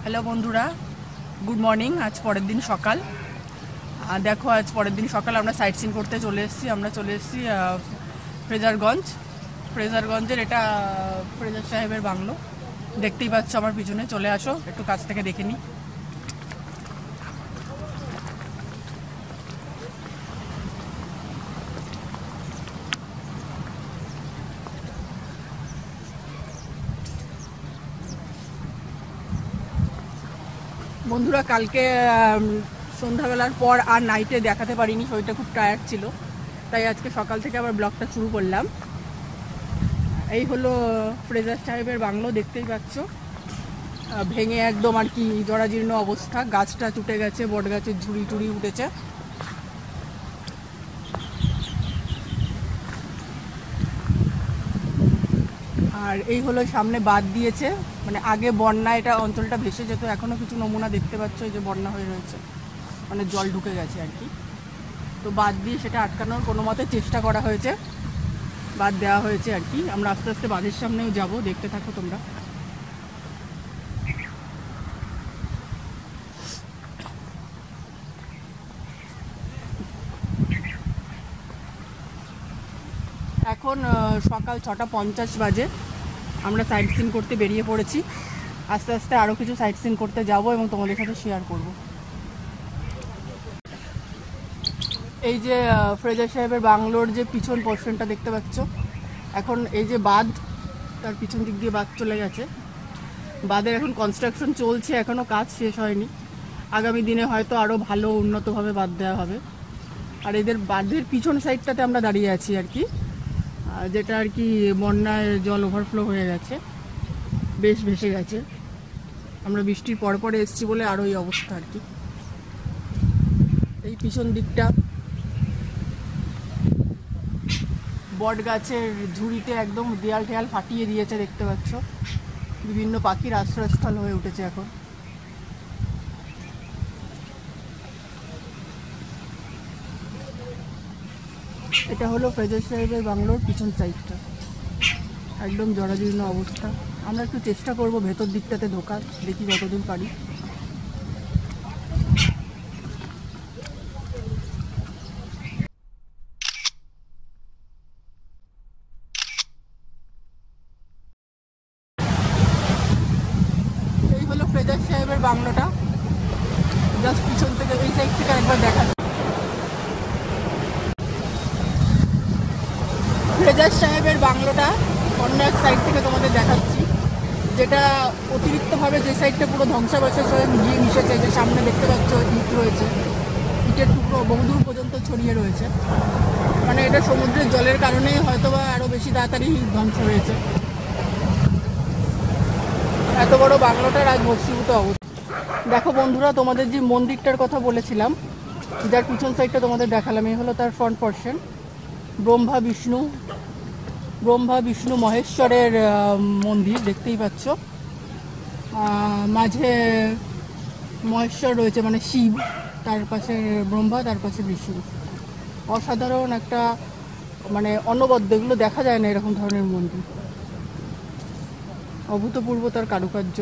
Hello বন্ধুরা, good morning. আজ পরের দিন সকাল। দেখো, আজ পরের দিন সকাল আমরা সাইট সিন করতে চলে এসেছি। আমরা চলে এসেছি ফ্রেজারগঞ্জের এটা ফ্রেজার সাহেবের বাংলো। দেখতেই পাচ্ছ আমার পিছনে। চলে আসো, একটু কাছ থেকে দেখে নিই। বন্ধুরা, কালকে সন্ধ্যাবেলার পর আর নাইটে দেখাতে পারিনি, শরীরটা খুব টায়ার্ড ছিল, তাই আজকে সকাল থেকে আবার ব্লগটা শুরু করলাম। এই হলো ফ্রেজার সাহেবের বাংলো, দেখতেই পাচ্ছ। ভেঙে একদম আর কি জরাজীর্ণ অবস্থা, গাছটা টুটে গেছে, বট গাছের ঝুড়ি টুড়ি উঠেছে। আর এই হলো সামনে বাঁধ দিয়েছে, মানে আগে বন্যা এটা অঞ্চলটা ভেসে যেত, এখনও কিছু নমুনা দেখতে পাচ্ছ, এই যে বন্যা হয়ে রয়েছে, মানে জল ঢুকে গেছে আর কি। তো বাঁধ দিয়ে সেটা আটকানোর কোনো মতে চেষ্টা করা হয়েছে, বাঁধ দেওয়া হয়েছে আর কি। আমরা আস্তে আস্তে বাঁধের সামনেও যাব, দেখতে থাকো তোমরা। এখন সকাল 6:50 বাজে। আমরা সাইট সিন করতে বেরিয়ে পড়েছি। আস্তে আস্তে আরও কিছু সাইট সিন করতে যাব এবং তোমাদের সাথে শেয়ার করব। এই যে ফ্রেজার সাহেবের বাংলোর যে পিছন পোর্শনটা দেখতে পাচ্ছ, এখন এই যে বাঁধ, তার পিছন দিক দিয়ে বাঁধ চলে গেছে। বাঁধের এখন কনস্ট্রাকশন চলছে, এখনও কাজ শেষ হয়নি। আগামী দিনে হয়তো আরও ভালো উন্নতভাবে বাঁধ দেওয়া হবে। আর এদের বাঁধের পিছন সাইডটাতে আমরা দাঁড়িয়ে আছি আর কি, যেটা আর কি বন্যায় জল ওভারফ্লো হয়ে গেছে, বেশ ভেসে গেছে। আমরা বৃষ্টির পর পরে এসেছি বলে আরও এই অবস্থা আর কি। এই পিছন দিকটা বট গাছের ঝুড়িতে একদম দেয়াল টেয়াল ফাটিয়ে দিয়েছে, দেখতে পাচ্ছ। বিভিন্ন পাখির আশ্রয়স্থল হয়ে উঠেছে এখন। এটা হলো ফ্রেজার সাহেবের বাংলোর পিছন সাইডটা, একদম জরাজীর্ণ অবস্থা। আমরা একটু চেষ্টা করব ভেতর দিকটাতে ঢোকার, দেখি কতদূর পারি। এই হলো ফ্রেজার সাহেবের বাংলোটা, জাস্ট পিছন থেকে এই সাইড থেকে একবার দেখা। ফ্রেজার সাহেবের বাংলোটা অন্য এক সাইড থেকে তোমাদের দেখাচ্ছি, যেটা অতিরিক্তভাবে যে সাইডটা পুরো ধ্বংসাবশেষ হয়ে গিয়ে মিশেছে। যে সামনে দেখতে পাচ্ছ ইট রয়েছে, ইটের টুকরো বহুদূর পর্যন্ত ছড়িয়ে রয়েছে। মানে এটা সমুদ্রের জলের কারণেই হয়তো বা আরও বেশি তাড়াতাড়ি ধ্বংস হয়েছে। এত বড় বাংলোটার আজ ভস্মীভূত অবস্থা। দেখো বন্ধুরা, তোমাদের যে মন্দিরটার কথা বলেছিলাম, যার পিছন সাইডটা তোমাদের দেখালাম, এই হলো তার ফ্রন্ট পোর্শন। ব্রহ্মা বিষ্ণু মহেশ্বরের মন্দির, দেখতেই পাচ্ছ। মাঝে মহেশ্বর রয়েছে, মানে শিব, তার পাশে ব্রহ্মা, তার পাশে বিষ্ণু। অসাধারণ একটা, মানে অনবদ্য, এগুলো দেখা যায় না এরকম ধরনের মন্দির। অভূতপূর্ব তার কারুকার্য।